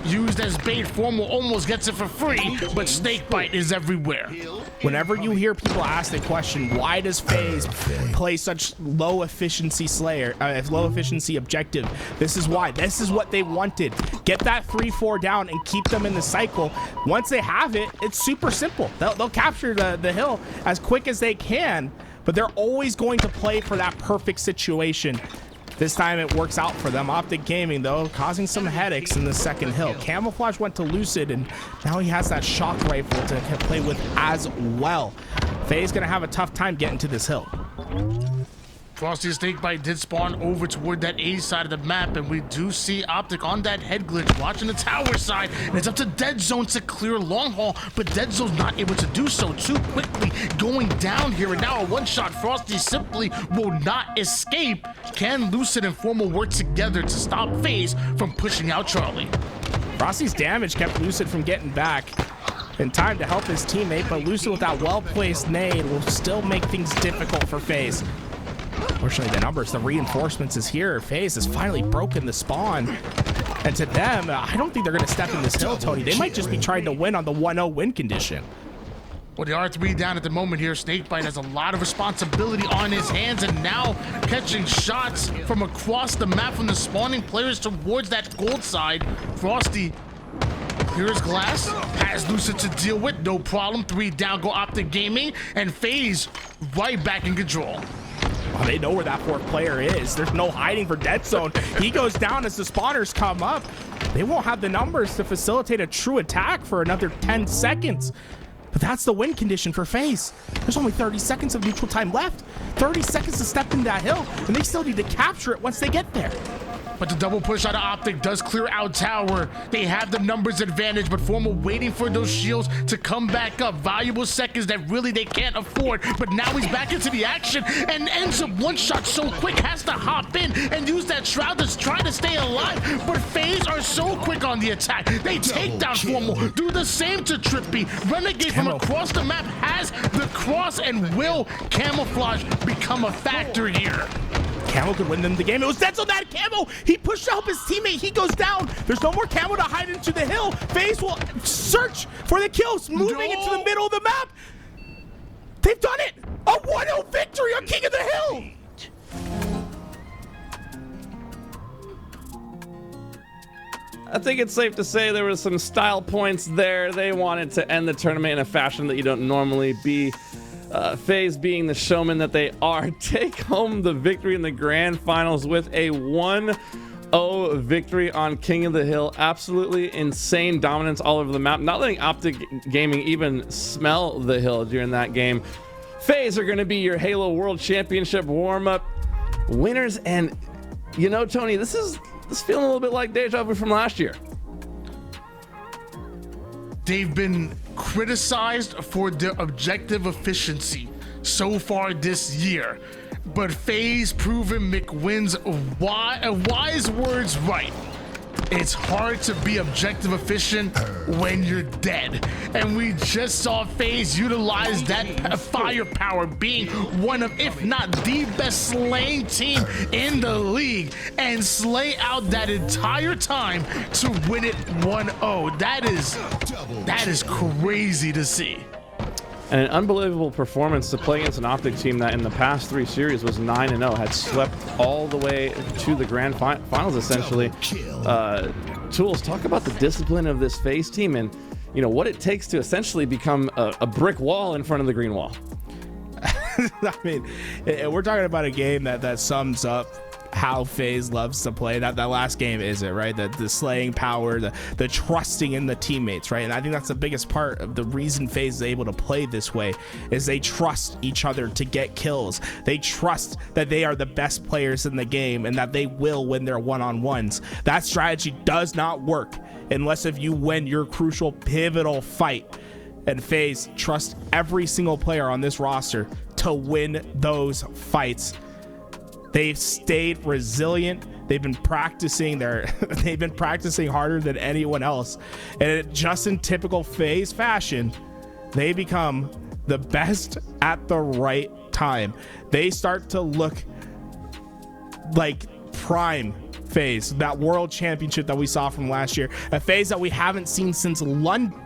used as bait. Formal almost gets it for free, but Snakebite is everywhere. Whenever you hear people ask the question, why does FaZe play such low efficiency low efficiency objective? This is why. This is what they wanted. Get that 3-4 down and keep them in the cycle. Once they have it, it's super simple. They'll capture the hill as quick as they can, but they're always going to play for that perfect situation. This time it works out for them. Optic Gaming, though, causing some headaches in the second hill. Camouflage went to Lucid, and now he has that shock rifle to play with as well. FaZe gonna have a tough time getting to this hill. Frosty Snakebite did spawn over toward that A side of the map, and we do see Optic on that head glitch watching the tower side, and it's up to Dead Zone to clear long haul, but Dead Zone's not able to do so too quickly, going down here, and now a one-shot. Frosty simply will not escape. Can Lucid and Formal work together to stop FaZe from pushing out Charlie? Frosty's damage kept Lucid from getting back in time to help his teammate, but Lucid with that well-placed nade will still make things difficult for FaZe. Fortunately, the numbers, the reinforcements is here. FaZe has finally broken the spawn. And to them, I don't think they're going to step in this hill, Tony. They might just be trying to win on the 1-0 win condition. Well, the R3 down at the moment here. Snakebite has a lot of responsibility on his hands, and now catching shots from across the map from the spawning players towards that gold side. Frosty clears glass, has Lucid to deal with, no problem. 3 down, go Optic Gaming, and FaZe right back in control. Well, they know where that 4th player is. There's no hiding for Dead Zone. He goes down as the spawners come up. They won't have the numbers to facilitate a true attack for another 10 seconds. But that's the win condition for FaZe. There's only 30 seconds of neutral time left. 30 seconds to step into that hill, and they still need to capture it once they get there. But the double push out of Optic does clear out tower. They have the numbers advantage, but Formal waiting for those shields to come back up. Valuable seconds that really they can't afford. But now he's back into the action and ends up one shot so quick, has to hop in and use that shroud to try to stay alive. But FaZe are so quick on the attack. They take down Formal, do the same to Trippy. Renegade from across the map has the cross, and will Camouflage become a factor here? Camo could win them the game. It was Dead Zone that Camo. He pushed to help his teammate. He goes down. There's no more Camo to hide into the hill. FaZe will search for the kills, moving into the middle of the map. They've done it. A 1-0 victory on King of the Hill. I think it's safe to say there was some style points there. They wanted to end the tournament in a fashion that you don't normally be. FaZe, being the showman that they are, take home the victory in the grand finals with a 1-0 victory on King of the Hill. Absolutely insane dominance all over the map, not letting Optic Gaming even smell the hill during that game. FaZe are going to be your Halo World Championship warm-up winners, and you know, Tony, this is feeling a little bit like deja vu from last year. They've been criticized for their objective efficiency so far this year, but FaZe proven McWin's wise words right. It's hard to be objective efficient when you're dead. And we just saw FaZe utilize that firepower, being one of, if not the best slaying team in the league, and slay out that entire time to win it 1-0. That is crazy to see. And an unbelievable performance to play against an OpTic team that in the past 3 series was 9-0, had swept all the way to the grand finals essentially. Tools, talk about the discipline of this FaZe team and what it takes to essentially become a brick wall in front of the green wall. I mean, we're talking about a game that sums up how FaZe loves to play. That last game is it, right? The slaying power, the trusting in the teammates, right? And I think that's the biggest part of the reason FaZe is able to play this way, is they trust each other to get kills. They trust that they are the best players in the game and that they will win their one-on-ones. That strategy does not work unless if you win your crucial, pivotal fight. And FaZe trust every single player on this roster to win those fights. They've stayed resilient. They've been practicing harder than anyone else. And just in typical FaZe fashion, they become the best at the right time. They start to look like prime FaZe, that world championship that we saw from last year, a FaZe that we haven't seen since London.